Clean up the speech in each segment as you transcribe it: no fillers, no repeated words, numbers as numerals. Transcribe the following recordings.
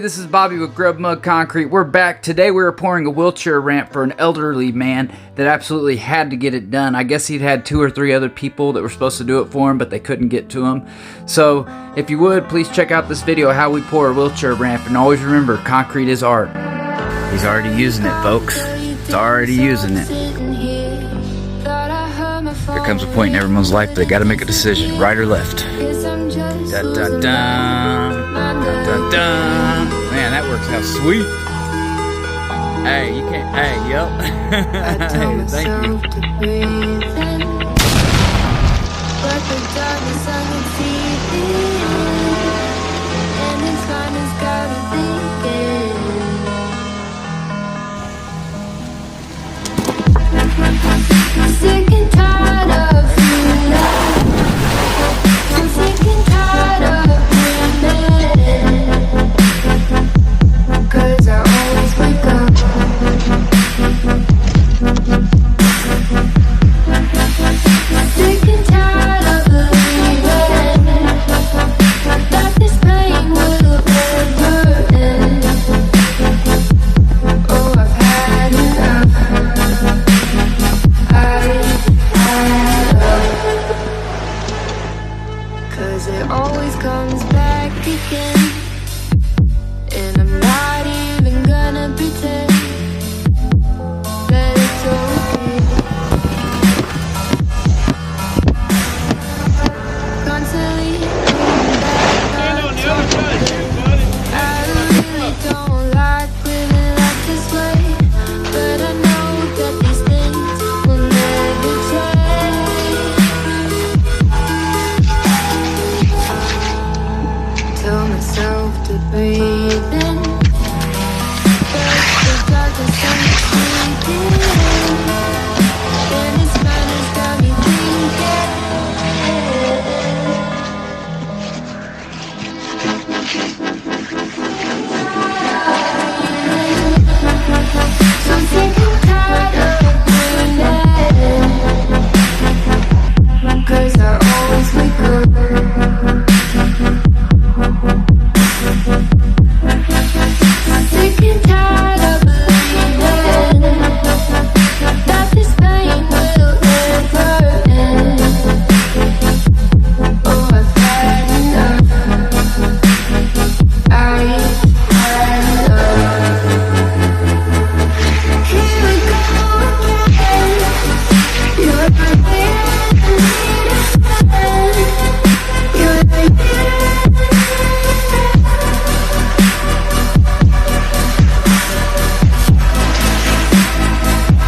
this is Bobby with Grub Mug Concrete. We're back. Today we were pouring a wheelchair ramp for an elderly man that absolutely had to get it done. I guess he'd had 2 or 3 other people that were supposed to do it for him, but they couldn't get to him. So if you would, please check out this video how we pour a wheelchair ramp, and always remember, concrete is art. He's already using it, folks. He's already using it. There comes a point in everyone's life they gotta make a decision, right or left. Dun dun dun. Dun dun dun. Man, that works out sweet. Hey, you can't. Hey, yo. Hey, thank you. Sick and tired of you now. I'm sick and tired of you, 'cause I always wake up. Sick and tired of believing that this pain will ever end. Oh, I've had enough. Cause it always comes back again, and I'm not even gonna pretend that it's okay. Constantly stand on the other side of you, buddy. I really don't like living life this way, but I know that these things will never change. Tell myself to breathe in, but the darkness I'm sleeping in, and this madness got me thinking. So sick and tired of doing it, 'cause I always wake up. Sick and tired of believing that this pain will never end. Oh, I've had enough. I've had enough. Here we go again. You're the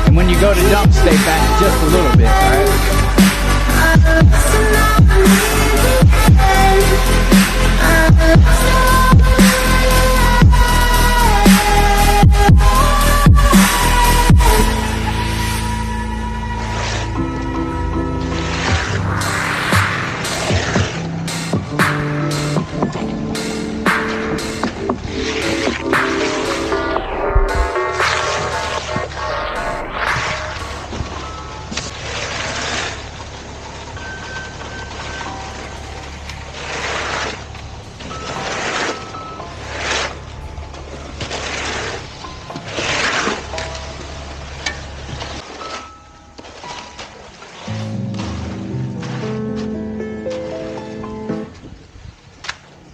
And when you go to dump, stay back just a little bit, alright?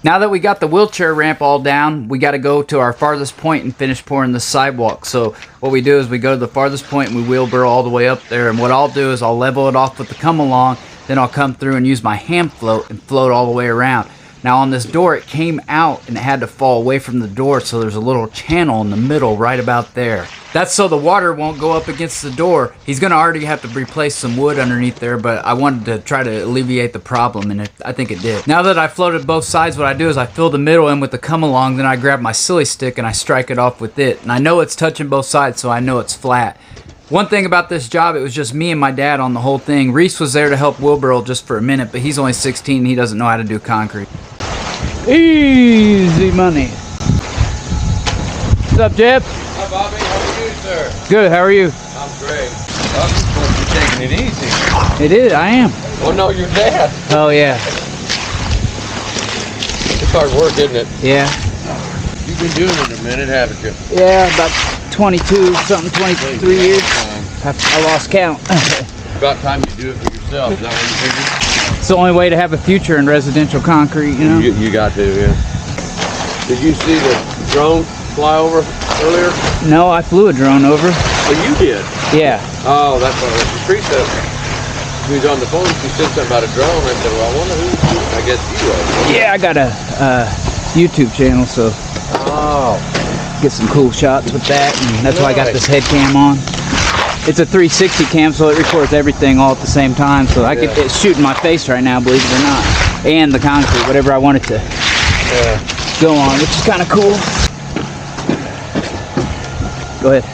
Now that we got the wheelchair ramp all down, we got to go to our farthest point and finish pouring the sidewalk. So what we do is we go to the farthest point and we wheelbarrow all the way up there. And what I'll do is I'll level it off with the come along, then I'll come through and use my hand float and float all the way around. Now on this door, it came out and it had to fall away from the door, so there's a little channel in the middle right about there. That's so the water won't go up against the door. He's going to already have to replace some wood underneath there, but I wanted to try to alleviate the problem, and I think it did. Now that I floated both sides, what I do is I fill the middle in with the come along, then I grab my silly stick and I strike it off with it. And I know it's touching both sides, so I know it's flat. One thing about this job, it was just me and my dad on the whole thing. Reese was there to help wheelbarrow just for a minute, but he's only 16 and he doesn't know how to do concrete. Easy money. What's up, Jeb? Hi, Bobby. How are you, sir? Good. How are you? I'm great. I'm supposed to be taking it easy. It is. I am. Oh, no, your dad. Oh, yeah. It's hard work, isn't it? Yeah. You You've been doing it a minute, haven't you? Yeah, about 22, something, 23 years. I lost count. About time you do it for yourself. Is that what you figured? It's the only way to have a future in residential concrete, you know? You got to, yeah. Did you see the drone fly over earlier? No, I flew a drone over. Oh, you did? Yeah. Oh, that's what the tree said. He was on the phone. She said something about a drone. I said, well, I wonder who. I guess you are. Yeah, I got a YouTube channel, so Oh. get some cool shots with that, and that's why I got this head cam on. It's a 360 cam, so it records everything all at the same time. So it's shooting my face right now, believe it or not, and the concrete, whatever I want it to go on, which is kind of cool. Go ahead.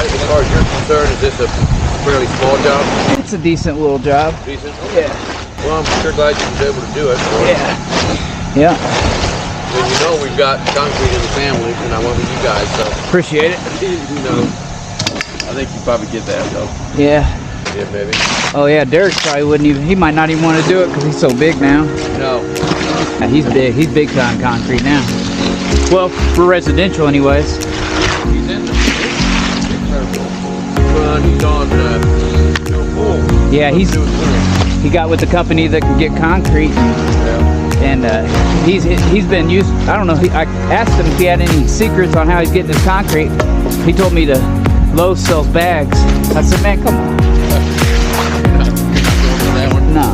As far as you're concerned, is this a fairly small job? It's a decent little job. Decent? Yeah. Well, I'm sure glad you was able to do it. Yeah. And you know we've got concrete in the family, and I went with you guys, so. Appreciate it. You know, I think you probably get that, though. Yeah. Yeah, maybe. Oh yeah, Derek probably wouldn't even, he might not even want to do it because he's so big now. No. Yeah, he's big time concrete now. Well, for residential anyways. He's in the he's on full. Yeah, he got with the company that can get concrete, and he's been used. I don't know. I asked him if he had any secrets on how he's getting his concrete. He told me to Lowe's sells bags. I said, man, come on. No.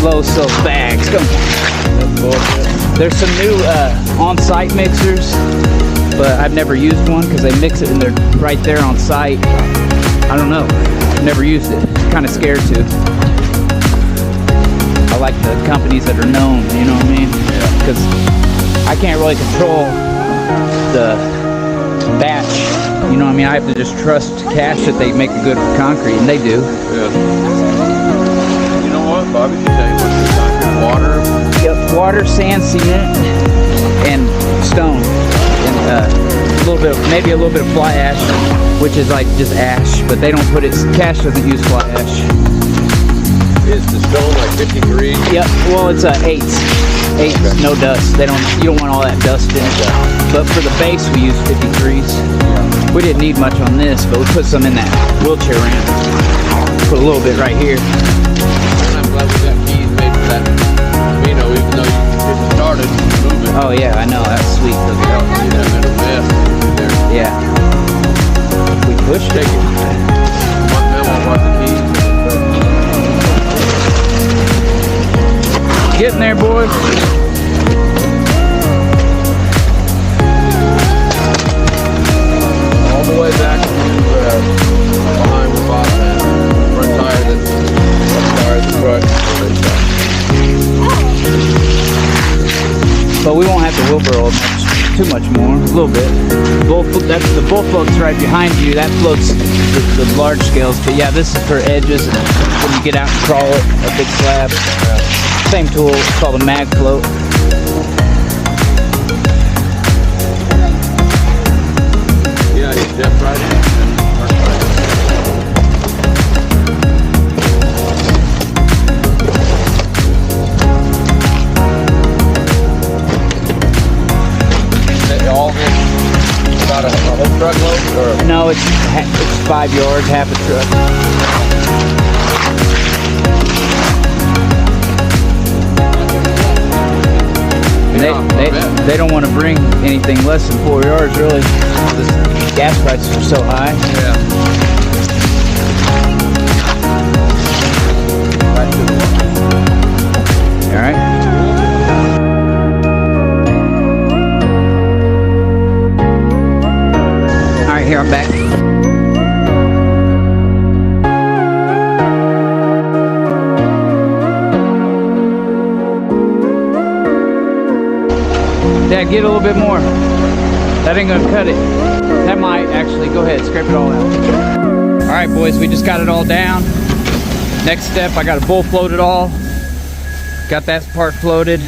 Lowe's sells bags. Come on. There's some new on-site mixers, but I've never used one because they mix it and they're right there on site. I don't know. Never used it. Kind of scared to. I like the companies that are known, you know what I mean? Because I can't really control the batch. You know what I mean? I have to just trust cash that they make a good concrete, and they do. Yeah. You know what, Bobby? You tell you what you're talking. Water. Yep, water, sand, cement, and stone. A little bit, maybe a little bit of fly ash, which is like just ash, but they don't put it. Cash doesn't use fly ash. Is the stone like 50 degrees? Yep. Well, it's 8. Okay. No dust. You don't want all that dust in it. But for the base, we use 53s. Yeah. We didn't need much on this, but we put some in that wheelchair ramp. Put a little bit right here. I'm glad we got keys made for that. You know, even though you started moving. Oh yeah, I know. That's sweet. Look at that. Yeah. We pushed it. One memo brought the keys. Getting there, boys. All the way back to behind the bottom end. Front tire that's front tire of the truck. But we won't have to wheelbarrow too much more. A little bit. The bull float's right behind you. That floats the large scales. But yeah, this is for edges and when you get out and crawl it, a big slab. Same tool. It's called a mag float. Yeah, you step right in. All this about a whole truckload, or No, it's 5 yards, half a truck. They don't want to bring anything less than 4 yards, really. The gas prices are so high. yeah. All right. Here, I'm back. Dad, get a little bit more. That ain't gonna cut it. That might actually. Go ahead, scrape it all out. All right, boys, we just got it all down. Next step, I got to bull float it all. Got that part floated.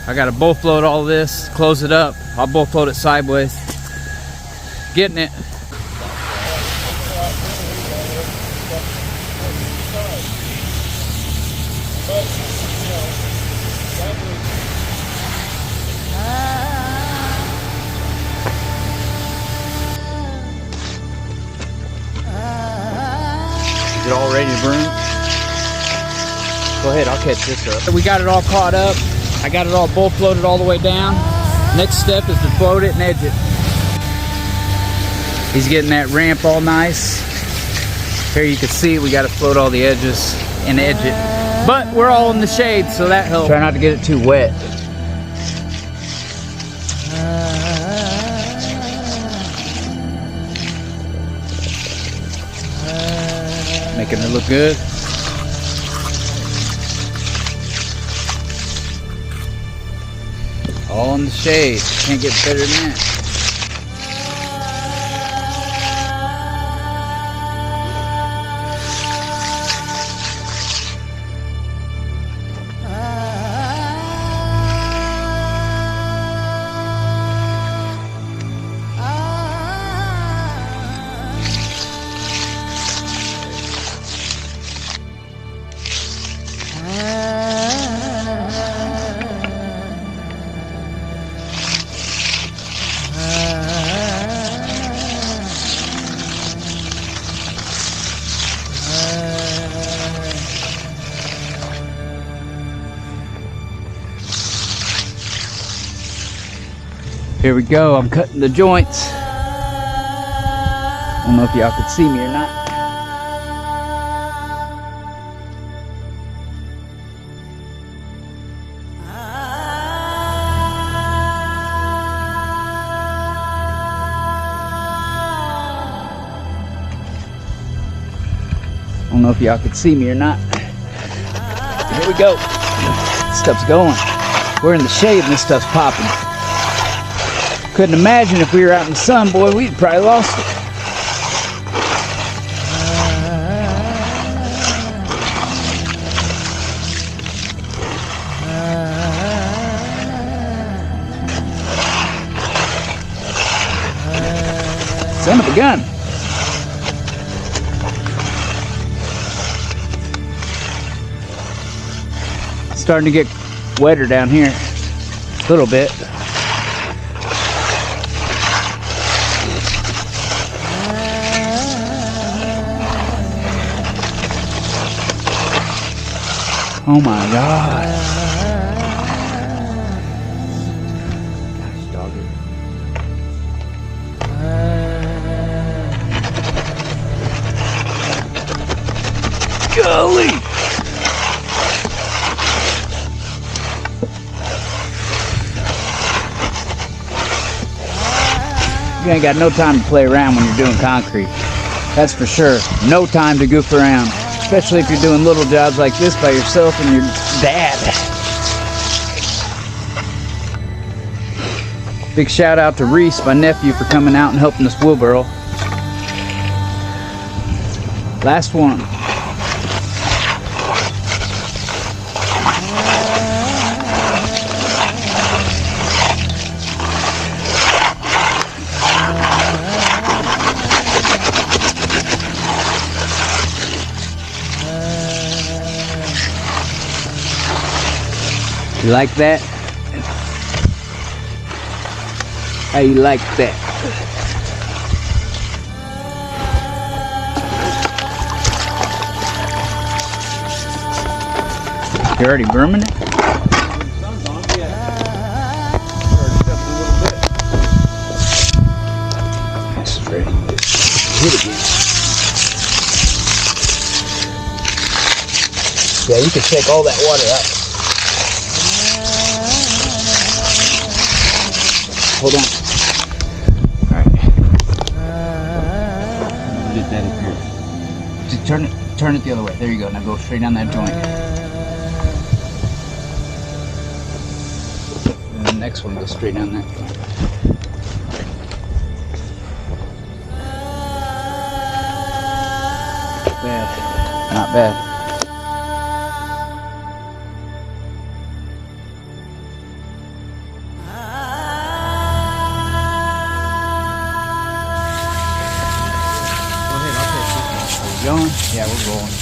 I gotta bull float all this, close it up. I'll bull float it sideways. Getting it. it all ready to broom? Go ahead, I'll catch this up. We got it all caught up. I got it all bull floated all the way down. Next step is to float it and edge it. He's getting that ramp all nice. Here you can see we got to float all the edges and edge it. But we're all in the shade, so that helps. Try not to get it too wet. Making it look good. All in the shade. Can't get better than that. Here we go, I'm cutting the joints. I don't know if y'all could see me or not. I don't know if y'all could see me or not. Here we go. This stuff's going. We're in the shade and this stuff's popping. Couldn't imagine if we were out in the sun, boy, we'd probably lost it. Son of a gun. It's starting to get wetter down here. A little bit. Oh my God. Gosh, dog it. Golly. You ain't got no time to play around when you're doing concrete. That's for sure. No time to goof around. Especially if you're doing little jobs like this by yourself and your dad. Big shout out to Reese, my nephew, for coming out and helping us wheelbarrow. Last one. You like that? How you like that? You already brooming it? This is ready. Hit again. Yeah, you can shake all that water out. Hold on. Alright. Get that up here. Just turn it the other way. There you go. Now go straight down that joint. And the next one goes straight down that joint. Bad. Not bad. Going? Yeah, we're rolling.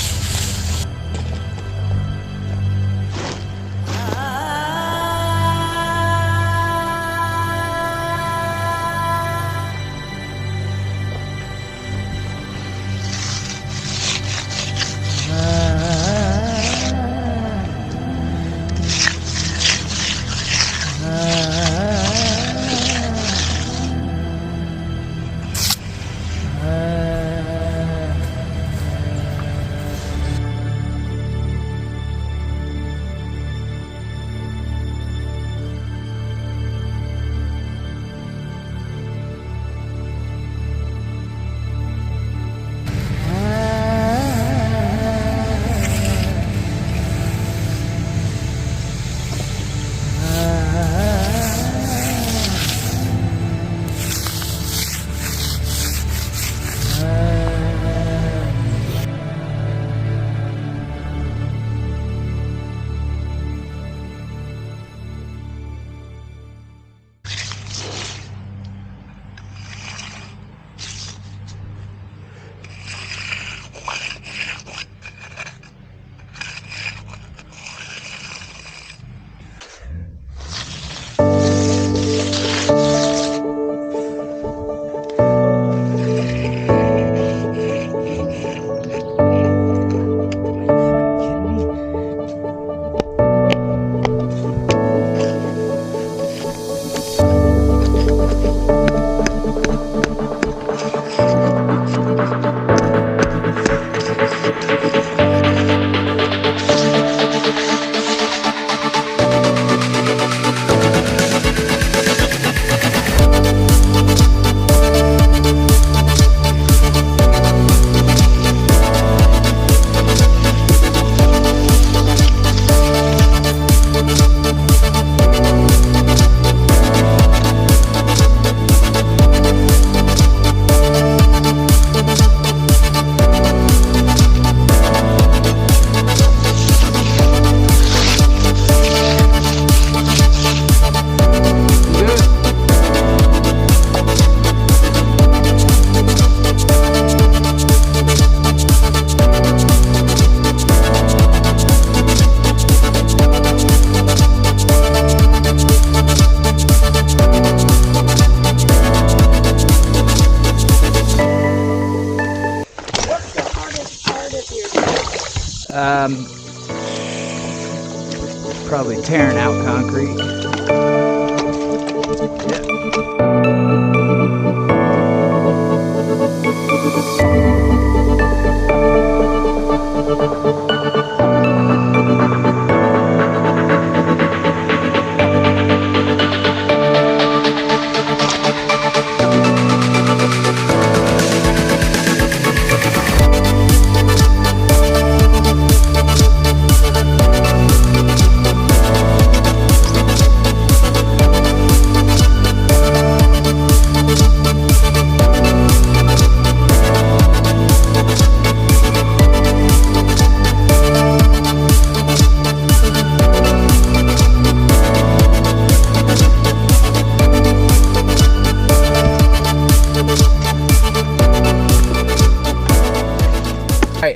Probably tearing out concrete.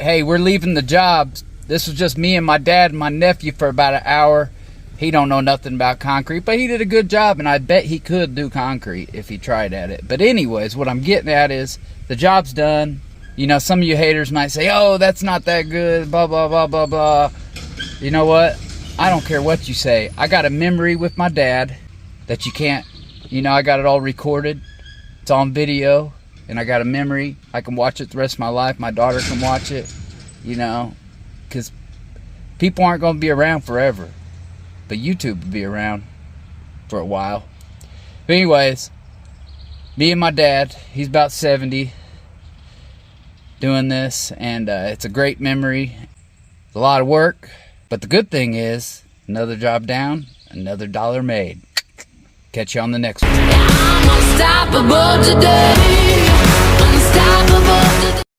Hey, we're leaving the job. This was just me and my dad and my nephew for about an hour. He don't know nothing about concrete, but he did a good job, and I bet he could do concrete if he tried at it. But anyways, what I'm getting at is the job's done. You know, some of you haters might say, oh, that's not that good, blah, blah, blah, blah, blah. You know what? I don't care what you say. I got a memory with my dad that you can't, you know, I got it all recorded. It's on video. And I got a memory. I can watch it the rest of my life. My daughter can watch it, you know, because people aren't going to be around forever. But YouTube will be around for a while. But anyways, me and my dad, he's about 70, doing this. And it's a great memory. It's a lot of work. But the good thing is, another job down, another dollar made. Catch you on the next one. I'm unstoppable today. Unstoppable today.